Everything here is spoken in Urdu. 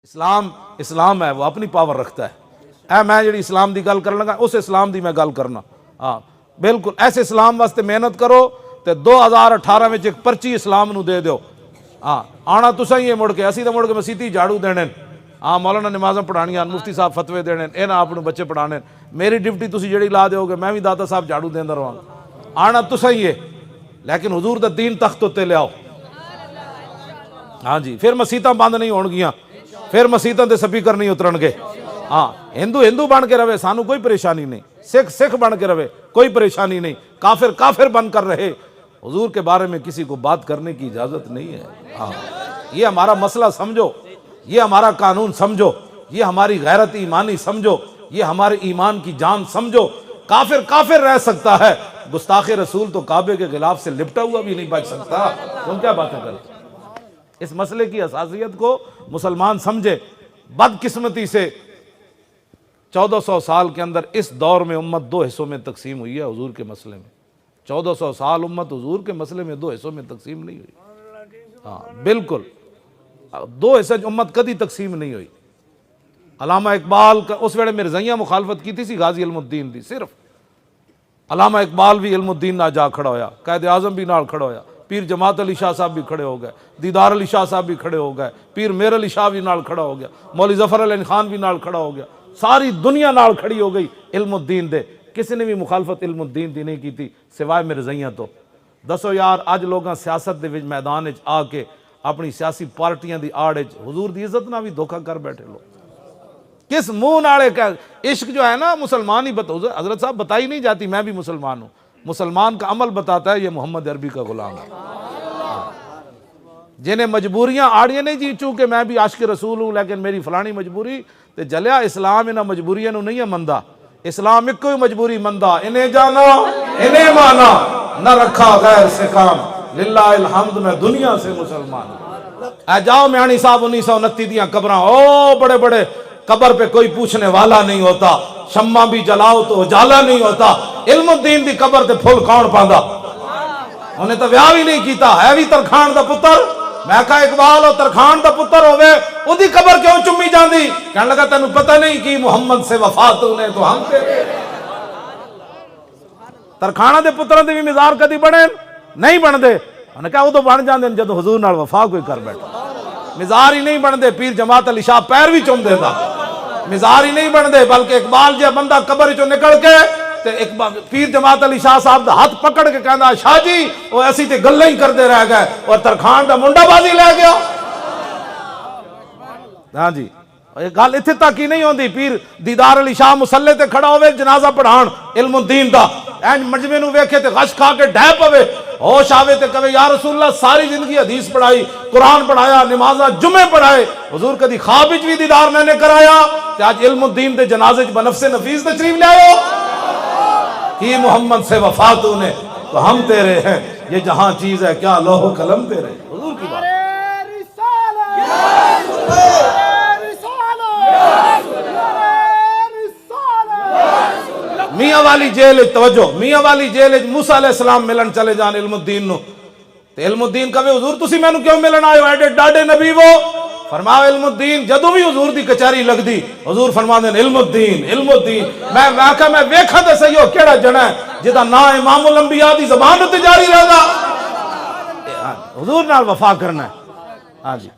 اسلام ہے وہ اپنی پاور رکھتا ہے۔ اے میں جڑی اسلام دی گل کرن لگا اس اسلام دی میں گل کرنا، ہاں بالکل ایسے اسلام واسطے محنت کرو تے 2018 وچ ایک پرچی اسلام نو دے دیو، ہاں آنا تساں ہی مڑ کے، اسی تے مڑ کے مسیتی جھاڑو دینے، ہاں مولانا نمازاں پڑھانیاں، مفتی صاحب فتوے دینے، انہاں اپنے بچے پڑھانے، میری ڈیوٹی تسی جڑی لا دیو گے میں بھی داتا صاحب جھاڑو دیندا رہاں، آنا تساں ہی ہے، لیکن حضور دا دین تخت تے لے آؤ، ہاں جی پھر مسیتاں بند نہیں ہون گیاں، پھر مسیتاں تے سپیکر نہیں اترن گے، ہاں ہندو بن کے رہے سانو کوئی پریشانی نہیں، سکھ بن کے رہے کوئی پریشانی نہیں، کافر بن کر رہے، حضور کے بارے میں کسی کو بات کرنے کی اجازت نہیں ہے، ہاں یہ ہمارا مسئلہ سمجھو، یہ ہمارا قانون سمجھو، یہ ہماری غیرت ایمانی سمجھو، یہ ہمارے ایمان کی جان سمجھو، کافر رہ سکتا ہے، گستاخ رسول تو کعبے کے غلاف سے لپٹا ہوا بھی نہیں بچ سکتا، تم کیا باتیں کرتے؟ اس مسئلے کی حساسیت کو مسلمان سمجھے۔ بدقسمتی سے 1400 سال کے اندر اس دور میں امت دو حصوں میں تقسیم ہوئی ہے حضور کے مسئلے میں، 1400 سال امت حضور کے مسئلے میں دو حصوں میں تقسیم نہیں ہوئی، ہاں بالکل دو حصے امت کدی تقسیم نہیں ہوئی۔ علامہ اقبال کا اس ویلے مرزائیاں مخالفت کی تھی سی غازی علم الدین دی، صرف علامہ اقبال بھی علم الدین نہ جا کھڑا ہویا، قائد اعظم بھی نال کھڑا ہویا، پیر جماعت علی شاہ صاحب بھی کھڑے ہو گئے، دیدار علی شاہ صاحب بھی کھڑے ہو گئے، پیر میر علی شاہ بھی نال کھڑا ہو گیا، مولوی ظفر علی خان بھی نال کھڑا ہو گیا، ساری دنیا نال کھڑی ہو گئی علم الدین دے، کسی نے بھی مخالفت علم الدین دی نہیں کی تھی سوائے مرزائیاں تو۔ دسو یار اج لوگاں سیاست دے میدان وچ آ کے اپنی سیاسی پارٹیاں دی آڑ وچ حضور دی عزت نہ بھی دھوکہ کر بیٹھے لوگ، کس منہ نالے کا عشق جو ہے نا مسلمان ہی حضرت صاحب بتائی نہیں جاتی، میں بھی مسلمان ہوں، مسلمان کا عمل بتاتا ہے یہ محمد عربی کا غلام ہے، جنہیں مجبوریاں آڑیاں نہیں جی چونکہ میں بھی عاشق رسول ہوں لیکن میری فلانی مجبوری تے جلیا، اسلام انہاں مجبوریاں نو نہیں ہے مندہ، اسلام ایک کوئی مجبوری مندہ، انہیں جانا انہیں مانا نہ رکھا غیر سے کام، للہ الحمد میں دنیا سے مسلمان ہوں۔ اے جاؤ میانی صاحب 1929 دیاں قبراں، او بڑے بڑے قبر پہ کوئی پوچھنے والا نہیں ہوتا، شمع بھی جلاؤ تو اجالا نہیں ہوتا، علم الدین دی قبر تے پھول کون پاندا، انہیں تو ویاہ بھی نہیں کیتا، ہے بھی ترخان دا پتر، میں کہا اقبال اور ترخان دا پتر ہوئے او دی قبر کیوں چمی جاندی، کہنے لگا تینوں پتہ نہیں کی محمد سے وفات نے تو ہم تیرے، ترخانہ دے پتروں دے بھی مزار کدی بنے نہیں بن دے، انہوں نے کہا وہ تو بن جاندے جدو حضور نال وفا کوئی کر بیٹھا، مزار ہی نہیں بن دے، پیر جماعت علی شاہ پیر بھی چوم دے دا، مزار ہی نہیں بن دے، بلکہ اقبال جے بندہ قبر چو نکل کے تے پیر جماعت علی شاہ صاحب دا ہاتھ پکڑ کے کہنا شاہ جی وہ ایسی تے گلیں ہی کر دے رہ گئے اور ترخان دا منڈا بازی لے گیا، ہاں جی یہ گل اتھے تک ہی نہیں ہوندی، پیر دیدار علی شاہ مسلے تے کھڑا ہوئے جنازہ پڑھان علم الدین دا، این مجمع نو ویکھے تے غش کھا کے ڈھے پوے، ہوش آوے تے کہے یا رسول اللہ ساری زندگی حدیث پڑھائی، قرآن پڑھایا، نمازہ جمعے پڑھائے، حضور کدی خواب وچ بھی دیدار میں نے کرایا، تے آج علم الدین دے جنازے چ بنفس نفیس تشریف لے آئے ہو، کی محمد سے وفات نے تو ہم تیرے ہیں، یہ جہاں چیز ہے کیا لوح و قلم تیرے، حضور کی بات، میاں والی جیل توجہ، میاں والی جیل موسیٰ علیہ السلام ملن چلے جان علم الدین نو، تے علم الدین کہے حضور تسی میں نو کیوں ملن آئے ہو ایڈے ڈاڈے نبی وہ، فرمایا علم الدین جدو بھی حضور دی کچاری لگ دی حضور فرما دین علم الدین میں واقعہ میں ویکھا تے سہی ہو کیڑا جنا ہے جدا نا امام الانبیاء دی زبان تے جاری رہدا، حضور نال وفا کرنا ہے، ہاں جی